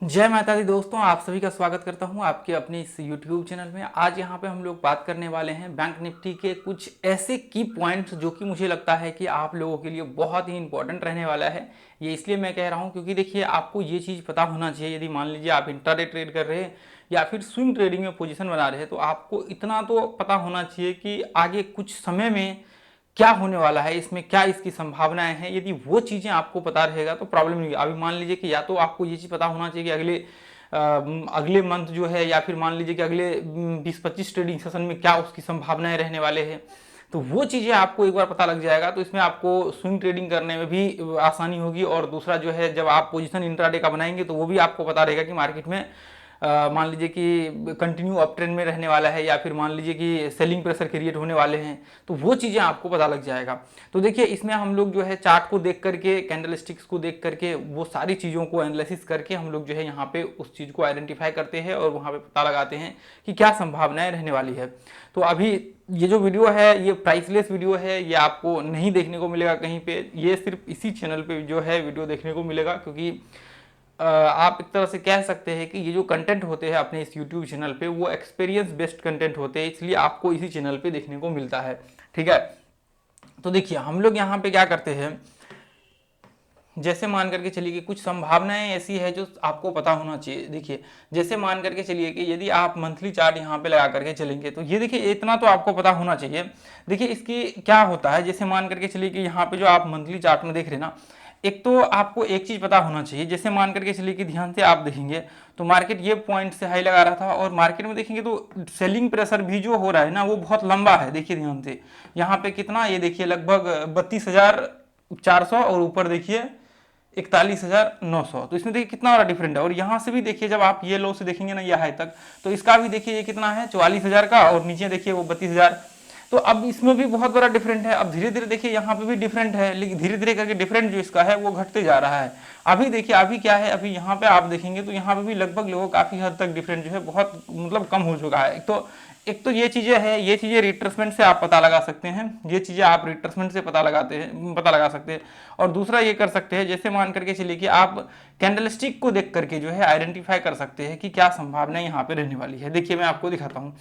जय माता दी दोस्तों, आप सभी का स्वागत करता हूं आपके अपने इस YouTube चैनल में। आज यहां पे हम लोग बात करने वाले हैं बैंक निफ्टी के कुछ ऐसे की पॉइंट्स जो कि मुझे लगता है कि आप लोगों के लिए बहुत ही इंपॉर्टेंट रहने वाला है। ये इसलिए मैं कह रहा हूं क्योंकि देखिए, आपको ये चीज़ पता होना चाहिए। यदि मान लीजिए आप इंट्राडे ट्रेड कर रहे हैं या फिर स्विंग ट्रेडिंग में पोजीशन बना रहे हैं, तो आपको इतना तो पता होना चाहिए कि आगे कुछ समय में क्या होने वाला है, इसमें क्या इसकी संभावनाएं हैं। यदि वो चीज़ें आपको पता रहेगा तो प्रॉब्लम नहीं है। अभी मान लीजिए कि या तो आपको ये चीज़ पता होना चाहिए कि अगले मंथ जो है, या फिर मान लीजिए कि अगले 20-25 ट्रेडिंग सेशन में क्या उसकी संभावनाएं रहने वाले हैं। तो वो चीज़ें आपको एक बार पता लग जाएगा तो इसमें आपको स्विंग ट्रेडिंग करने में भी आसानी होगी। और दूसरा जो है, जब आप पोजीशन इंट्राडे का बनाएंगे तो वो भी आपको पता रहेगा कि मार्केट में मान लीजिए कि कंटिन्यू अप ट्रेंड में रहने वाला है या फिर मान लीजिए कि सेलिंग प्रेशर क्रिएट होने वाले हैं, तो वो चीज़ें आपको पता लग जाएगा। तो देखिए, इसमें हम लोग जो है चार्ट को देख करके, कैंडल स्टिक्स को देख करके, वो सारी चीज़ों को एनालिसिस करके हम लोग जो है यहाँ पे उस चीज़ को आइडेंटिफाई करते हैं और वहाँ पे पता लगाते हैं कि क्या संभावनाएं रहने वाली है। तो अभी ये जो वीडियो है, ये प्राइसलेस वीडियो है, ये आपको नहीं देखने को मिलेगा कहीं पे। ये सिर्फ इसी चैनल पे जो है वीडियो देखने को मिलेगा, क्योंकि आप एक तरह से कह सकते हैं कि ये जो कंटेंट होते हैं अपने इस यूट्यूब चैनल पे, वो एक्सपीरियंस बेस्ड कंटेंट होते हैं, इसलिए आपको इसी चैनल पे देखने को मिलता है। ठीक है, तो देखिए हम लोग यहाँ पे क्या करते हैं, जैसे मान करके चलिए कि कुछ संभावनाएं ऐसी है जो आपको पता होना चाहिए। देखिए, जैसे मान करके चलिए कि यदि आप मंथली चार्ट यहाँ पे लगा करके चलेंगे तो ये देखिए, इतना तो आपको पता होना चाहिए। देखिए, इसकी क्या होता है, जैसे मान करके चलिए कि यहाँ पे जो आप मंथली चार्ट में देख रहे हैं ना, एक तो आपको एक चीज़ पता होना चाहिए। जैसे मान करके चलिए कि ध्यान से आप देखेंगे तो मार्केट ये पॉइंट से हाई लगा रहा था, और मार्केट में देखेंगे तो सेलिंग प्रेशर भी जो हो रहा है ना, वो बहुत लंबा है। देखिए ध्यान से, यहाँ पे कितना, ये देखिए लगभग 32,400, और ऊपर देखिए 41,900। तो इसमें देखिए कितना बड़ा डिफरेंट है। और यहाँ से भी देखिए, जब आप ये लो से देखेंगे ना, ये हाई तक, तो इसका भी देखिए ये कितना है, 44,000 का, और नीचे देखिए वो 32,000। तो अब इसमें भी बहुत बड़ा डिफरेंट है। अब धीरे धीरे देखिए यहाँ पे भी डिफरेंट है, लेकिन धीरे धीरे करके डिफरेंट जो इसका है वो घटते जा रहा है। अभी देखिए, अभी क्या है, अभी यहाँ पे आप देखेंगे तो यहाँ पे भी लगभग लोगों काफी हद तक डिफरेंट जो है बहुत मतलब कम हो चुका है। एक तो ये चीजें है, ये चीजें रिट्रेसमेंट से आप पता लगा सकते हैं। ये चीजें आप रिट्रेसमेंट से पता लगा सकते हैं। और दूसरा ये कर सकते हैं, जैसे मान करके चलिए कि आप कैंडलस्टिक को देख करके जो है आइडेंटिफाई कर सकते हैं कि क्या संभावना यहाँ पे रहने वाली है। देखिए मैं आपको दिखाता हूँ।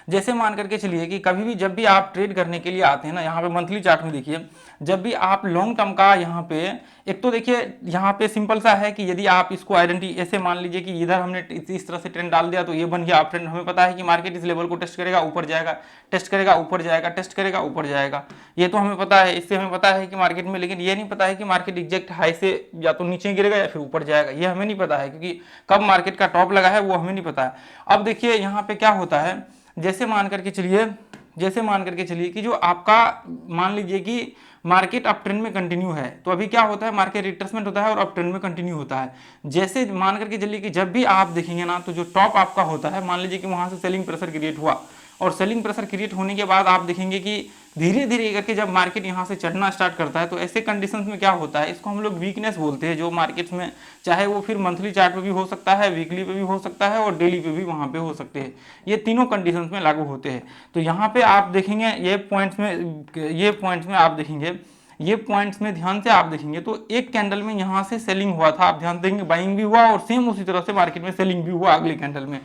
जैसे मान करके चलिए कि कभी भी जब भी आप ट्रेड करने के लिए आते हैं ना, यहाँ पे मंथली चार्ट में देखिए, जब भी आप लॉन्ग टर्म का यहाँ पे, एक तो देखिए यहाँ पे सिंपल सा है कि यदि आप इसको ऐसे मान लीजिए कि इधर हमने इस तरह से ट्रेंड डाल दिया तो ये बन गया अप ट्रेंड। हमें पता है कि मार्केट इस लेवल को टेस्ट करेगा, ऊपर जाएगा, टेस्ट करेगा, ऊपर जाएगा, टेस्ट करेगा, ऊपर जाएगा। ये तो हमें पता है, इससे हमें पता है कि मार्केट में, लेकिन ये नहीं पता है कि मार्केट एग्जैक्ट हाई से या तो नीचे गिरेगा या फिर ऊपर जाएगा। ये हमें नहीं पता है, क्योंकि कब मार्केट का टॉप लगा है वो हमें नहीं पता है। अब देखिए यहाँ पे क्या होता है, जैसे मान करके चलिए कि जो आपका, मान लीजिए कि मार्केट अप ट्रेंड में कंटिन्यू है, तो अभी क्या होता है, मार्केट रिट्रेसमेंट होता है और अप ट्रेंड में कंटिन्यू होता है। जैसे मान करके चलिए कि जब भी आप देखेंगे ना, तो जो टॉप आपका होता है, मान लीजिए कि वहां से सेलिंग प्रेशर क्रिएट हुआ, और सेलिंग प्रेशर क्रिएट होने के बाद आप देखेंगे कि धीरे धीरे करके जब मार्केट यहाँ से चढ़ना स्टार्ट करता है, तो ऐसे कंडीशंस में क्या होता है, इसको हम लोग वीकनेस बोलते हैं, जो मार्केट्स में, चाहे वो फिर मंथली चार्ट पे भी हो सकता है, वीकली पे भी हो सकता है, और डेली पे भी वहाँ पे हो सकते हैं। ये तीनों कंडीशंस में लागू होते हैं। तो यहाँ पे आप देखेंगे ये पॉइंट्स में ध्यान से आप देखेंगे तो एक कैंडल में यहाँ से सेलिंग हुआ था, आप ध्यान देंगे, बाइंग भी हुआ, और सेम उसी तरह से मार्केट में सेलिंग भी हुआ अगले कैंडल में।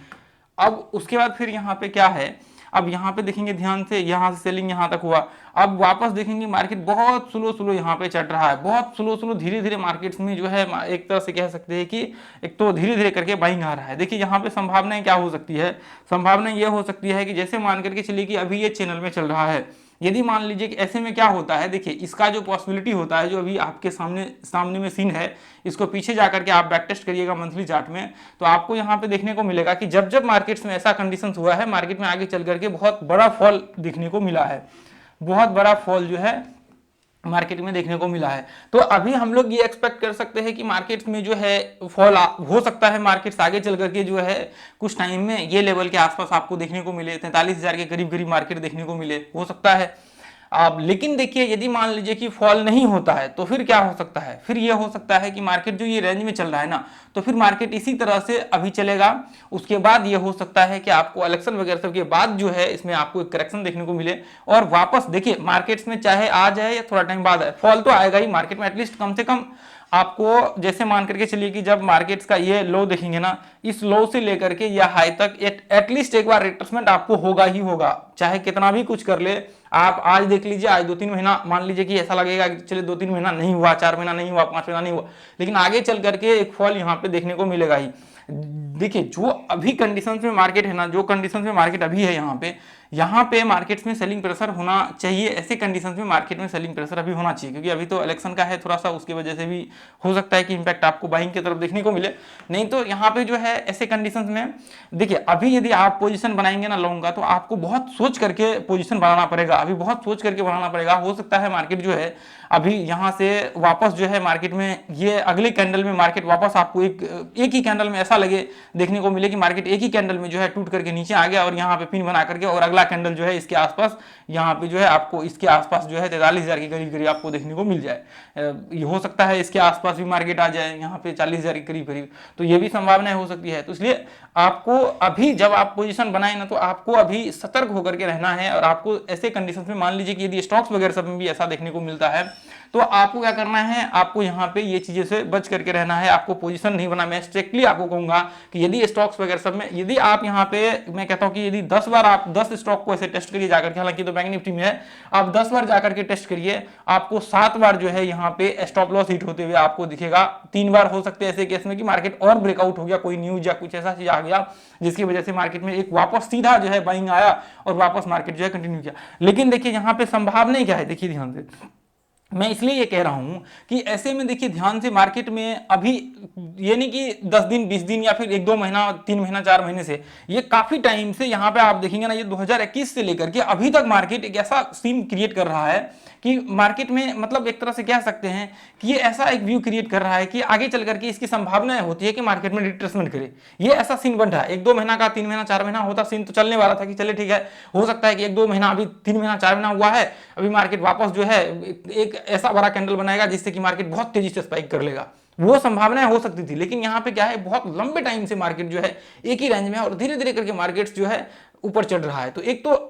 अब उसके बाद फिर यहाँ पे क्या है, अब यहाँ पे देखेंगे ध्यान से, यहाँ से सेलिंग यहाँ तक हुआ। अब वापस देखेंगे मार्केट बहुत स्लो यहाँ पे चढ़ रहा है, बहुत स्लो धीरे धीरे मार्केट्स में जो है, एक तरह से कह सकते हैं कि एक तो धीरे धीरे करके बाइंग आ रहा है। देखिए यहाँ पे संभावनाएं क्या हो सकती है, संभावना ये हो सकती है कि जैसे मान करके चलिए कि अभी ये चैनल में चल रहा है, यदि मान लीजिए कि ऐसे में क्या होता है, देखिए इसका जो पॉसिबिलिटी होता है, जो अभी आपके सामने में सीन है, इसको पीछे जाकर के आप बैक टेस्ट करिएगा मंथली चार्ट में, तो आपको यहाँ पे देखने को मिलेगा कि जब जब मार्केट्स में ऐसा कंडीशंस हुआ है, मार्केट में आगे चल करके बहुत बड़ा फॉल देखने को मिला है, बहुत बड़ा फॉल जो है मार्केट में देखने को मिला है। तो अभी हम लोग ये एक्सपेक्ट कर सकते हैं कि मार्केट्स में जो है फॉल हो सकता है, मार्केट्स आगे चल करके जो है कुछ टाइम में ये लेवल के आसपास आपको देखने को मिले, 43,000 के करीब करीब मार्केट देखने को मिले, हो सकता है। अब लेकिन देखिए, यदि मान लीजिए कि फॉल नहीं होता है तो फिर क्या हो सकता है, फिर ये हो सकता है कि मार्केट जो ये रेंज में चल रहा है ना, तो फिर मार्केट इसी तरह से अभी चलेगा। उसके बाद ये हो सकता है कि आपको इलेक्शन वगैरह सब के बाद जो है इसमें आपको एक करेक्शन देखने को मिले, और वापस देखिए मार्केट्स में चाहे आ जाए या थोड़ा टाइम बाद आए, फॉल तो आएगा ही मार्केट में, एटलीस्ट कम से कम आपको जैसे मान करके चलिए कि जब मार्केट्स का ये लो देखेंगे ना, इस लो से लेकर के या हाई तक एटलीस्ट एक बार रिट्रेसमेंट आपको होगा ही होगा, चाहे कितना भी कुछ कर ले। आप आज देख लीजिए, आज 2-3 महीना मान लीजिए कि ऐसा लगेगा कि चलिए 2-3 महीना नहीं हुआ, 4 महीना नहीं हुआ, 5 महीना नहीं हुआ, लेकिन आगे चल करके एक फॉल यहाँ पे देखने को मिलेगा ही। देखिए जो अभी कंडीशंस में मार्केट है ना, जो कंडीशंस में मार्केट अभी है, यहाँ पे मार्केट्स में सेलिंग प्रेशर होना चाहिए। ऐसे कंडीशंस में मार्केट में सेलिंग प्रेशर अभी होना चाहिए, क्योंकि अभी तो इलेक्शन का है थोड़ा सा, उसकी वजह से भी हो सकता है कि इंपैक्ट आपको बाइंग की तरफ देखने को मिले। नहीं तो यहाँ पे जो है ऐसे कंडीशंस में देखिए, अभी यदि आप पोजीशन बनाएंगे ना लॉन्ग का, तो आपको बहुत सोच करके पोजीशन बनाना पड़ेगा, अभी बहुत सोच करके बनाना पड़ेगा। हो सकता है मार्केट जो है अभी यहाँ से वापस जो है मार्केट में ये अगले कैंडल में मार्केट वापस आपको एक ही कैंडल में ऐसा लगे देखने को मिले कि मार्केट एक ही कैंडल में जो है टूट करके नीचे आ गया और यहाँ पे पिन बना करके, और अगला कैंडल जो है इसके आसपास, यहाँ पे जो है आपको इसके आसपास जो है 43,000 के करीब करीब आपको देखने को मिल जाए। ये हो सकता है इसके आसपास भी मार्केट आ जाए यहाँ पे 40,000 के करीब करीब, तो ये भी संभावनाएं हो सकती है। तो इसलिए आपको अभी जब आप पोजीशन बनाए ना, तो आपको अभी सतर्क होकर के रहना है। और आपको ऐसे कंडीशंस में मान लीजिए कि यदि स्टॉक्स वगैरह सब में भी ऐसा देखने को मिलता है, तो आपको क्या करना है, आपको यहाँ पे ये चीजें से बच करके रहना है, आपको पोजीशन नहीं बना। मैं स्ट्रिक्टली आपको कहूंगा कि यदि स्टॉक्स वगैरह सब में यदि आप यहाँ पे, मैं कहता हूँ कि यदि 10 बार आप 10 स्टॉक को ऐसे टेस्ट करिए जाकर के, हालांकि तो बैंक निफ्टी में है, आप 10 बार जाकर के टेस्ट करिए, आपको 7 बार जो है यहाँ पे स्टॉप लॉस हिट होते हुए आपको दिखेगा। 3 बार हो सकते हैं ऐसे केस में कि मार्केट और ब्रेकआउट हो गया, कोई न्यूज या कुछ ऐसा चीज आ गया जिसकी वजह से मार्केट में एक वापस सीधा जो है बाइंग आया और वापस मार्केट जो है कंटिन्यू किया। लेकिन देखिए यहाँ पे संभावना क्या है, देखिए ध्यान से, मैं इसलिए ये कह रहा हूं कि ऐसे में देखिए ध्यान से, मार्केट में अभी ये नहीं कि 10 दिन 20 दिन या फिर 1-2 महीना 3 महीना 4 महीने से, ये काफी टाइम से यहाँ पे आप देखेंगे ना, ये 2021 से लेकर के अभी तक मार्केट एक ऐसा सीन क्रिएट कर रहा है कि मार्केट में, मतलब एक तरह से कह सकते हैं कि ये ऐसा एक व्यू क्रिएट कर रहा है कि आगे चल करके इसकी संभावनाएं होती है कि मार्केट में रिट्रेसमेंट करे। ये ऐसा सीन बन रहा है। 1-2 महीना का, 3 महीना 4 महीना होता सीन तो चलने वाला था कि चले ठीक है, हो सकता है कि 1-2 महीना, अभी 3 महीना 4 महीना हुआ है, अभी मार्केट वापस जो है एक ऐसा बड़ा कैंडल बनाएगा जिससे कि मार्केट बहुत तेजी से स्पाइक कर लेगा, वो संभावनाएं हो सकती थी। लेकिन यहाँ पे क्या है, बहुत लंबे टाइम से मार्केट जो है एक ही रेंज में है और धीरे धीरे करके मार्केट्स जो है ऊपर चढ़ रहा है। तो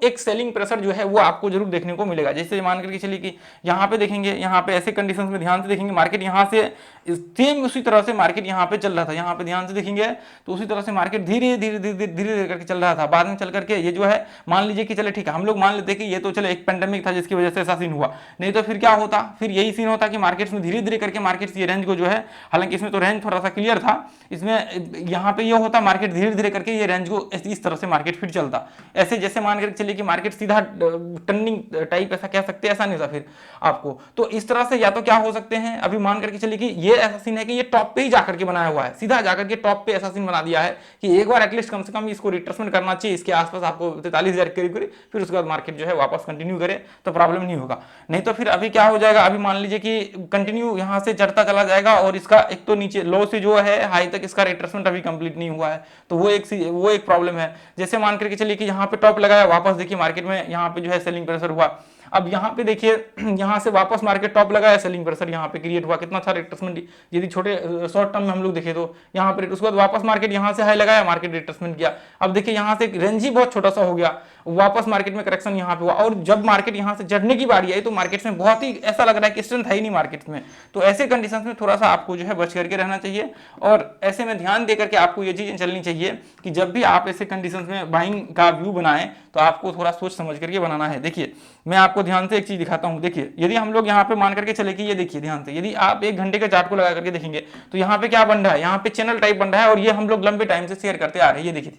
एक सेलिंग प्रेशर जो है वो आपको जरूर देखने को मिलेगा। जैसे मान करके चलिए कि यहाँ पे देखेंगे, यहाँ पे ऐसे कंडीशंस में ध्यान से देखेंगे, मार्केट यहाँ से सेम उसी तरह से मार्केट यहाँ पे चल रहा था, यहाँ पे ध्यान से देखेंगे तो उसी तरह से मार्केट धीरे धीरे धीरे धीरे धीरे करके चल रहा था। बाद में चल करके ये जो है, मान लीजिए कि चले ठीक है, हम लोग मान लेते कि ये तो चले एक पेंडेमिक था जिसकी वजह से ऐसा सीन हुआ, नहीं तो फिर क्या होता, फिर यही सीन होता कि मार्केट्स में धीरे धीरे करके मार्केट्स ये रेंज को जो है, हालांकि इसमें तो रेंज थोड़ा सा क्लियर था, इसमें यहाँ पे ये होता मार्केट धीरे धीरे करके ये रेंज को इस तरह से मार्केट फिर चलता। ऐसे जैसे मान कर चलिए कि मार्केट सीधा टर्निंग टाइप ऐसा कह सकते हैं, ऐसा नहीं था फिर आपको। तो इस तरह से या तो क्या हो सकते हैं, अभी मान करके चलिए कि ये ऐसा सीन है कि ये टॉप पे ही जाकर के बनाया हुआ है, सीधा जाकर के टॉप पे ऐसा सीन बना दिया है कि एक बार एटलीस्ट कम से कम इसको रिट्रेसमेंट करना चाहिए इसके आसपास आपको 43,000 करीब करीब, फिर उसके बाद मार्केट जो है वापस कंटिन्यू करे तो प्रॉब्लम नहीं होगा। नहीं तो फिर अभी क्या हो जाएगा, अभी मान लीजिए कि कंटिन्यू यहां से चढ़ता चला जाएगा और इसका एक तो नीचे लो से जो है हाई तक इसका रिट्रेसमेंट अभी कंप्लीट नहीं हुआ है, तो वो एक प्रॉब्लम है। जैसे मान करके चलिए कि यहाँ पे टॉप लगाया, वापस देखिए मार्केट में यहाँ पे जो है सेलिंग प्रेशर हुआ। अब यहाँ पे देखिए यहाँ से वापस मार्केट टॉप लगाया, सेलिंग प्रेशर यहाँ पे क्रिएट हुआ, कितना अच्छा रिट्रेसमेंट, यदि छोटे शॉर्ट टर्म में हम लोग देखें तो यहाँ पे उसके बाद वापस मार्केट यहाँ से हाई लगाया, मार्केट रिट्रेसमेंट किया। अब देखिए यहाँ से रेंज ही बहुत छोटा सा हो गया, वापस मार्केट में करेक्शन यहाँ पे हुआ, और जब मार्केट यहाँ से चढ़ने की बारी आई तो मार्केट में बहुत ही ऐसा लग रहा है कि स्ट्रेंथ है ही नहीं मार्केट में। तो ऐसे कंडीशन में थोड़ा सा आपको जो है बच करके रहना चाहिए, और ऐसे में ध्यान दे करके आपको ये चीजें चलनी चाहिए कि जब भी आप ऐसे कंडीशन में बाइंग का व्यू बनाएं तो आपको थोड़ा सोच समझ करके बनाना है। देखिए मैं आपको ध्यान से एक चीज दिखाता हूं, देखिए यदि हम लोग यहाँ पे मान करके चले कि ये देखिए ध्यान से, यदि आप 1 घंटे के चार्ट को लगा करके देखेंगे तो यहाँ पे क्या बन रहा है, यहाँ पे चैनल टाइप बन रहा है, और ये हम लोग लंबे टाइम से शेयर करते आ रहे हैं। ये देखिए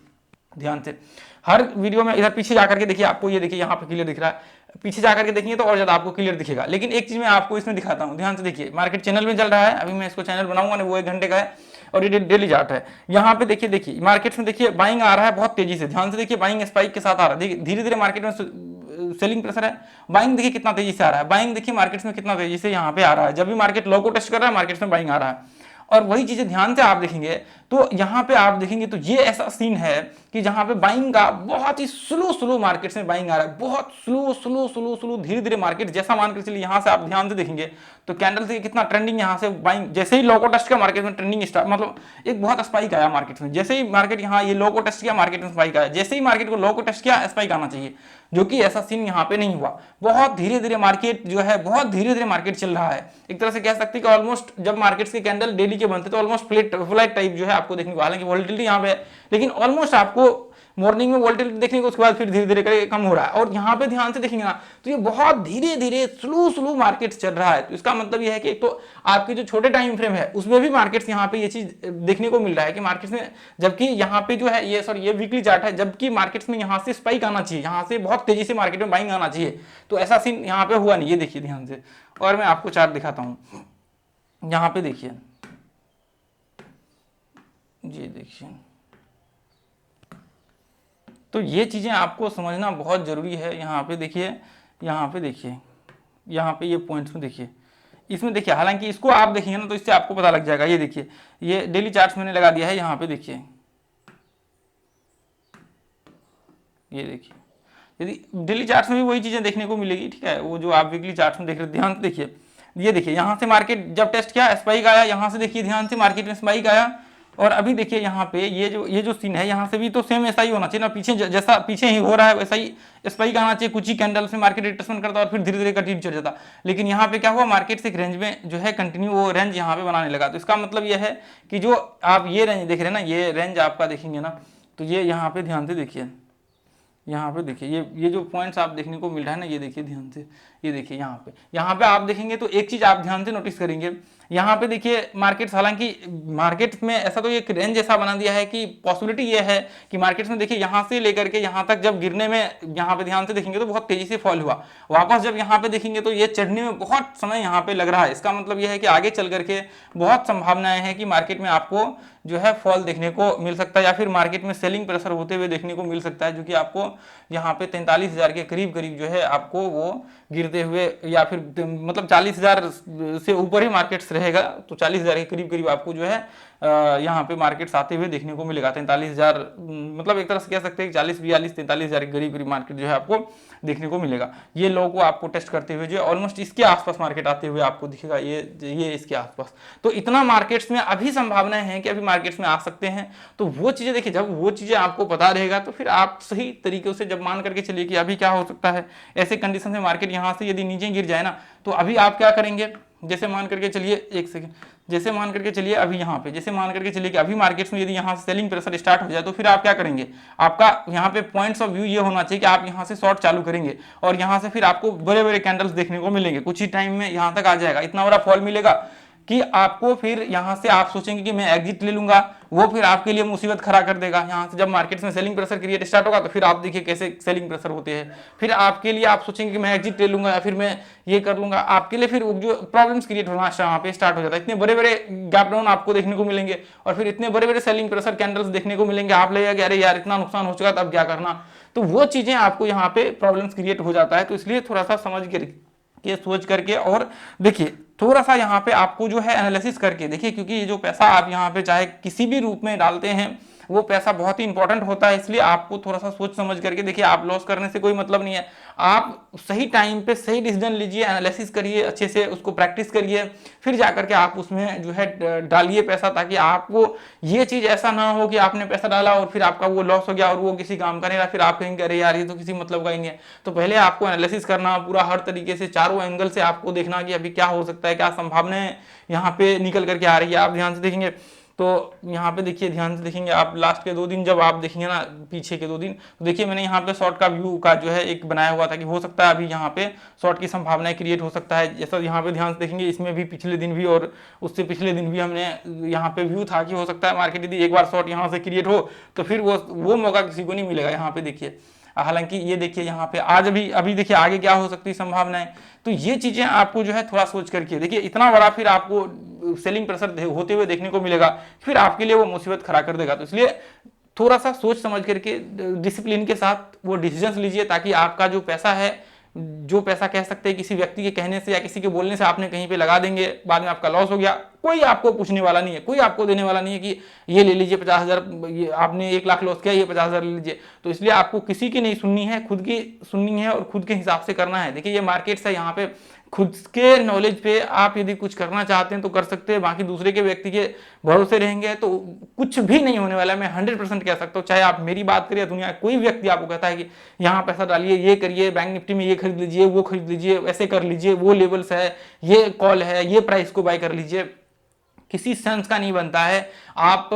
ध्यान से, हर वीडियो में इधर पीछे जाकर के देखिए, आपको ये देखिए यहाँ पे क्लियर दिख रहा है, पीछे जाकर के देखेंगे तो और ज्यादा आपको क्लियर दिखेगा। लेकिन एक चीज मैं आपको इसमें दिखाता हूँ, ध्यान से देखिए, मार्केट चैनल में चल रहा है, अभी मैं इसको चैनल बनाऊंगा ना, वो 1 घंटे का है और ये डेली चार्ट है। यहाँ पे देखिए मार्केट में देखिए बाइंग आ रहा है बहुत तेजी से, ध्यान से देखिए बाइंग स्पाइक के साथ आ रहा है, धीरे धीरे मार्केट में सेलिंग प्रेशर है, बाइंग देखिए कितना तेजी से आ रहा है, बाइंग देखिए मार्केट्स में कितना तेजी से यहाँ पे आ रहा है, जब भी मार्केट लो को टेस्ट कर रहा है मार्केट्स में बाइंग आ रहा है। और वही चीजें ध्यान से आप देखेंगे तो यहाँ पे आप देखेंगे तो ये ऐसा सीन है कि जहां पे बाइंग का बहुत ही स्लो मार्केट्स में बाइंग आ रहा है, बहुत स्लो धीरे धीरे मार्केट, जैसा मान के चलिए यहाँ से आप ध्यान से देखेंगे तो कैंडल से कितना ट्रेंडिंग यहाँ से बाइंग, जैसे ही लो को टेस्ट किया मार्केट में ट्रेंडिंग स्टार्ट, मतलब एक बहुत स्पाइक आया मार्केट में। जैसे ही मार्केट यहाँ ये लो को टेस्ट किया मार्केट में स्पाइक आया, जैसे ही मार्केट को लो को टेस्ट किया स्पाइक आना चाहिए, जो कि ऐसा सीन यहाँ पे नहीं हुआ। बहुत धीरे धीरे मार्केट जो है, बहुत धीरे धीरे मार्केट चल रहा है। एक तरह से कह सकते हैं कि ऑलमोस्ट जब मार्केट्स के कैंडल डेली के बनते तो ऑलमोस्ट फ्लैट टाइप जो है आपको देखने को, हालांकि वोलेटिलिटी यहाँ पे है, लेकिन ऑलमोस्ट आपको मॉर्निंग में वोल्टेलिटी देखने को, उसके बाद फिर धीरे धीरे करके कम हो रहा है। और यहाँ पे ध्यान से देखेंगे ना तो ये बहुत धीरे धीरे स्लो मार्केट चल रहा है। तो इसका मतलब ये है कि तो आपके जो छोटे टाइम फ्रेम है उसमें भी मार्केट्स यहाँ पे ये चीज देखने को मिल रहा है कि मार्केट्स में, जबकि यहाँ पे जो है ये वीकली चार्ट है, जबकि मार्केट्स में यहाँ से स्पाइक आना चाहिए, यहाँ से बहुत तेजी से मार्केट में बाइंग आना चाहिए, तो ऐसा सीन यहाँ पे हुआ नहीं। ये देखिए ध्यान से, और मैं आपको चार्ट दिखाता हूँ। यहाँ पे देखिए, ये देखिए, तो ये चीज़ें आपको समझना बहुत ज़रूरी है। यहाँ पे देखिए, यहाँ पे देखिए, यहाँ पे ये पॉइंट्स में देखिए, इसमें देखिए, हालांकि इसको आप देखेंगे ना तो इससे आपको पता लग जाएगा। ये देखिए, ये डेली चार्ट्स मैंने लगा दिया है, यहाँ पे देखिए, ये देखिए, यदि डेली चार्ट्स में भी वही चीज़ें देखने को मिलेगी, ठीक है, वो जो आप वीकली चार्ट्स में देख रहे हैं। ध्यान से देखिए, ये देखिए, यहाँ से मार्केट जब टेस्ट किया स्पाइक आया, यहाँ से देखिए ध्यान से मार्केट में स्पाइक आया, और अभी देखिए यहाँ पे ये जो सीन है, यहाँ से भी तो सेम ऐसा ही होना चाहिए ना, पीछे जैसा पीछे ही हो रहा है वैसा ही स्पाइक आना चाहिए। कुछ ही कैंडल से मार्केट रिट्रेसमेंट करता और फिर धीरे धीरे कंटिन्यू चल जाता, लेकिन यहाँ पे क्या हुआ, मार्केट से एक रेंज में जो है कंटिन्यू वो रेंज यहाँ पे बनाने लगा। तो इसका मतलब ये है कि जो आप ये रेंज देख रहे हैं ना, ये रेंज आपका देखेंगे ना तो ये यहाँ पे ध्यान से देखिए, यहाँ पे देखिए, ये जो पॉइंट्स आप देखने को मिल रहा है ना, ये देखिए ध्यान से, ये देखिए यहाँ पे आप देखेंगे तो एक चीज आप ध्यान से नोटिस करेंगे, यहाँ पे देखिए मार्केट्स, हालांकि मार्केट्स में ऐसा तो एक रेंज ऐसा बना दिया है कि पॉसिबिलिटी ये है कि मार्केट्स में देखिए यहाँ से लेकर के यहाँ तक जब गिरने में, यहाँ पे ध्यान से देखेंगे तो बहुत तेजी से फॉल हुआ, वापस जब यहाँ पे देखेंगे तो ये चढ़ने में बहुत समय यहाँ पे लग रहा है। इसका मतलब ये है कि आगे चल करके बहुत संभावनाएं हैं कि मार्केट में आपको जो है फॉल देखने को मिल सकता है, या फिर मार्केट में सेलिंग प्रेशर होते हुए देखने को मिल सकता है, जो कि आपको यहाँ पे 43,000 के करीब जो है आपको वो गिरते हुए, या फिर मतलब 40,000 से ऊपर ही मार्केट्स रहेगा, तो 40,000 के करीब आपको जो है यहाँ पे मार्केट्स आते हुए देखने को मिलेगा। 43,000 मतलब एक तरह से कह सकते हैं कि 40-42-43,000 के करीब मार्केट जो है आपको देखने को मिलेगा। ये लो को आपको टेस्ट करते हुए जो ऑलमोस्ट इसके आसपास मार्केट आते हुए आपको दिखेगा, ये इसके आसपास। तो इतना मार्केट्स में अभी संभावनाएं हैं कि अभी मार्केट्स में आ सकते हैं। तो वो चीजें देखिए, जब वो चीजें आपको पता रहेगा तो फिर आप सही तरीके से जब मान करके चलिए कि अभी क्या हो सकता है, ऐसे कंडीशन में मार्केट यहाँ से यदि नीचे गिर जाए ना, तो अभी आप क्या करेंगे, जैसे मान करके चलिए, एक सेकंड, जैसे मान करके चलिए अभी यहाँ पे, जैसे मान करके चलिए कि अभी मार्केट्स में यदि यहाँ से सेलिंग प्रेशर स्टार्ट हो जाए, तो फिर आप क्या करेंगे, आपका यहाँ पे पॉइंट्स ऑफ व्यू ये होना चाहिए कि आप यहाँ से शॉर्ट चालू करेंगे, और यहाँ से फिर आपको बड़े बड़े कैंडल्स देखने को मिलेंगे, कुछ ही टाइम में यहाँ तक आ जाएगा, इतना बड़ा फॉल मिलेगा कि आपको फिर यहाँ से आप सोचेंगे कि मैं एग्जिट ले लूंगा, वो फिर आपके लिए मुसीबत खड़ा कर देगा। यहाँ से जब मार्केट्स में सेलिंग प्रेशर क्रिएट स्टार्ट होगा तो फिर आप देखिए कैसे सेलिंग प्रेशर होते हैं, फिर आपके लिए आप सोचेंगे कि मैं एग्जिट ले लूंगा या फिर मैं ये कर लूंगा, आपके लिए फिर जो प्रॉब्लम्स क्रिएट होना यहाँ पे स्टार्ट हो जाता है। इतने बड़े बड़े गैप डाउन आपको देखने को मिलेंगे और फिर इतने बड़े बड़े सेलिंग प्रेशर कैंडल्स देखने को मिलेंगे, आप लगेगा कि अरे यार इतना नुकसान हो चुका था, अब क्या करना। तो वो चीजें आपको यहाँ पे प्रॉब्लम्स क्रिएट हो जाता है। तो इसलिए थोड़ा सा समझ के सोच करके और देखिए, थोड़ा सा यहाँ पे आपको जो है एनालिसिस करके देखिए, क्योंकि ये जो पैसा आप यहाँ पे चाहे किसी भी रूप में डालते हैं वो पैसा बहुत ही इंपॉर्टेंट होता है, इसलिए आपको थोड़ा सा सोच समझ करके देखिए। आप लॉस करने से कोई मतलब नहीं है, आप सही टाइम पे सही डिसीजन लीजिए, एनालिसिस करिए, अच्छे से उसको प्रैक्टिस करिए, फिर जाकर के आप उसमें जो है डालिए पैसा, ताकि आपको ये चीज ऐसा ना हो कि आपने पैसा डाला और फिर आपका वो लॉस हो गया और वो किसी काम का नहीं रहा, फिर आप कहेंगे अरे यार ये तो किसी मतलब का ही नहीं है। तो पहले आपको एनालिसिस करना पूरा, हर तरीके से चारों एंगल से आपको देखना कि अभी क्या हो सकता है, क्या संभावनाएं यहाँ पे निकल करके आ रही है। आप ध्यान से देखेंगे तो यहाँ पे देखिए, ध्यान से देखेंगे आप लास्ट के 2 दिन जब आप देखेंगे ना, पीछे के 2 दिन, तो देखिए मैंने यहाँ पे शॉर्ट का व्यू का जो है एक बनाया हुआ था कि हो सकता है अभी यहाँ पे शॉर्ट की संभावनाएं क्रिएट हो सकता है। जैसा यहाँ पे ध्यान से देखेंगे, इसमें भी पिछले दिन भी और उससे पिछले दिन भी हमने यहाँ पे व्यू था कि हो सकता है मार्केट यदि एक बार शॉर्ट यहाँ से क्रिएट हो तो फिर वो मौका किसी को नहीं मिलेगा। यहाँ पे देखिए, हालांकि ये देखिए यहाँ पे आज अभी देखिए आगे क्या हो सकती है संभावनाएं। तो ये चीजें आपको जो है थोड़ा सोच करके देखिए, इतना बड़ा फिर आपको सेलिंग प्रेशर होते हुए देखने को मिलेगा, फिर आपके लिए वो मुसीबत खड़ा कर देगा। तो इसलिए थोड़ा सा सोच समझ करके डिसिप्लिन के साथ वो डिसीजंस लीजिए, ताकि आपका जो पैसा है, जो पैसा कह सकते हैं किसी व्यक्ति के कहने से या किसी के बोलने से आपने कहीं पे लगा देंगे, बाद में आपका लॉस हो गया, कोई आपको पूछने वाला नहीं है, कोई आपको देने वाला नहीं है कि ये ले लीजिए 50,000, ये आपने 1 लाख लॉस किया, ये 50,000 ले लीजिए। तो इसलिए आपको किसी की नहीं सुननी है, खुद की सुननी है और खुद के हिसाब से करना है। देखिए ये मार्केट्स है, यहाँ पे खुद के नॉलेज पे आप यदि कुछ करना चाहते हैं तो कर सकते हैं, बाकी दूसरे के व्यक्ति के भरोसे रहेंगे तो कुछ भी नहीं होने वाला है। मैं 100% कह सकता हूँ, चाहे आप मेरी बात करिए, दुनिया कोई व्यक्ति आपको कहता है कि यहाँ पैसा डालिए, ये करिए, बैंक निफ्टी में ये खरीद लीजिए, वो खरीद लीजिए, ऐसे कर लीजिए, वो लेवल्स है, ये कॉल है, ये प्राइस को बाय कर लीजिए, किसी सेंस का नहीं बनता है। आप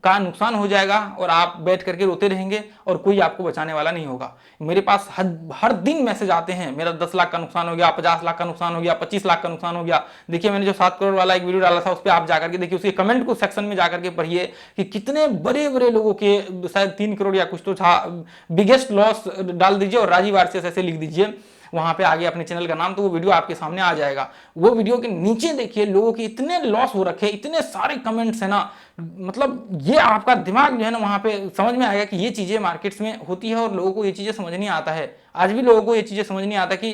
का नुकसान हो जाएगा और आप बैठ करके रोते रहेंगे और कोई आपको बचाने वाला नहीं होगा। मेरे पास हर दिन मैसेज आते हैं, मेरा 10 लाख का नुकसान हो गया, 50 लाख का नुकसान हो गया, 25 लाख का नुकसान हो गया। देखिए मैंने जो 7 करोड़ वाला एक वीडियो डाला था उस पर आप जाकर के देखिए, उसके कमेंट को सेक्शन में जाकर के पढ़िए कि कितने बड़े बड़े लोगों के, शायद 3 करोड़ या कुछ तो था, बिगेस्ट लॉस डाल दीजिए और राजीव आरसीएस ऐसे लिख दीजिए वहां पे आगे अपने चैनल का नाम, तो वो वीडियो आपके सामने आ जाएगा। वो वीडियो के नीचे देखिए लोगों के इतने लॉस हो रखे, इतने सारे कमेंट्स है ना, मतलब ये आपका दिमाग जो है ना वहां पे समझ में आएगा कि ये चीजें मार्केट्स में होती है और लोगों को ये चीजें समझ नहीं आता है। आज भी लोगों को ये चीजें समझ नहीं आता कि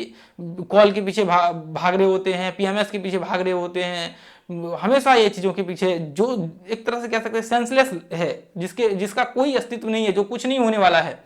कॉल के पीछे भाग रहे होते हैं, पीएमएस के पीछे भाग रहे होते हैं, हमेशा ये चीजों के पीछे, जो एक तरह से कह सकते हैं सेंसलेस है, जिसका कोई अस्तित्व नहीं है, जो कुछ नहीं होने वाला है।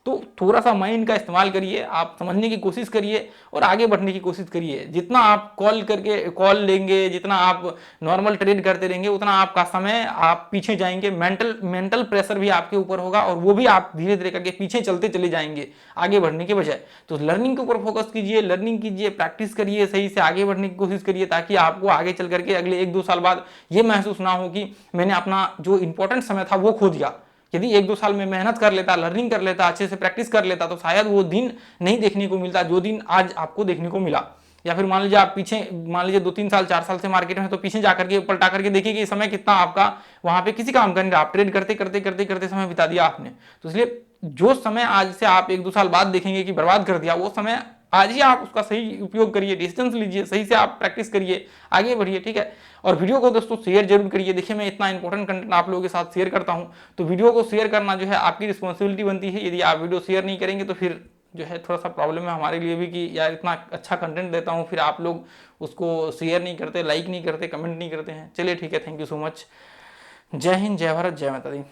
तो थोड़ा सा माइंड का इस्तेमाल करिए, आप समझने की कोशिश करिए और आगे बढ़ने की कोशिश करिए। जितना आप कॉल लेंगे, जितना आप नॉर्मल ट्रेड करते रहेंगे, उतना आपका समय आप पीछे जाएंगे, मेंटल प्रेशर भी आपके ऊपर होगा और वो भी आप धीरे धीरे करके पीछे चलते चले जाएंगे आगे बढ़ने के बजाय। तो लर्निंग के ऊपर फोकस कीजिए, लर्निंग कीजिए, प्रैक्टिस करिए, सही से आगे बढ़ने की कोशिश करिए, ताकि आपको आगे चल करके अगले 1-2 साल बाद ये महसूस ना हो कि मैंने अपना जो इंपॉर्टेंट समय था वो खो दिया। यदि 1-2 साल में मेहनत कर लेता, लर्निंग कर लेता, अच्छे से प्रैक्टिस कर लेता, तो शायद वो दिन नहीं देखने को मिलता जो दिन आज आपको देखने को मिला। या फिर मान लीजिए आप पीछे, मान लीजिए 2-3 साल 4 साल से मार्केट में, तो पीछे जाकर के पलटा करके देखिए कि समय कितना आपका वहां पे किसी काम का नहीं रहा, आप ट्रेड करते करते करते करते समय बिता दिया आपने। तो इसलिए जो समय आज से आप 1-2 साल बाद देखेंगे कि बर्बाद कर दिया, वो समय आज ही आप उसका सही उपयोग करिए, डिसीजन लीजिए, सही से आप प्रैक्टिस करिए, आगे बढ़िए, ठीक है। और वीडियो को दोस्तों शेयर जरूर करिए। देखिए मैं इतना इंपॉर्टेंट कंटेंट आप लोगों के साथ शेयर करता हूं, तो वीडियो को शेयर करना जो है आपकी रिस्पॉन्सिबिलिटी बनती है। यदि आप वीडियो शेयर नहीं करेंगे तो फिर जो है थोड़ा सा प्रॉब्लम है हमारे लिए भी कि यार इतना अच्छा कंटेंट देता हूँ, फिर आप लोग उसको शेयर नहीं करते, लाइक नहीं करते, कमेंट नहीं करते हैं। चलिए ठीक है, थैंक यू सो मच। जय हिंद, जय भारत, जय माता दी।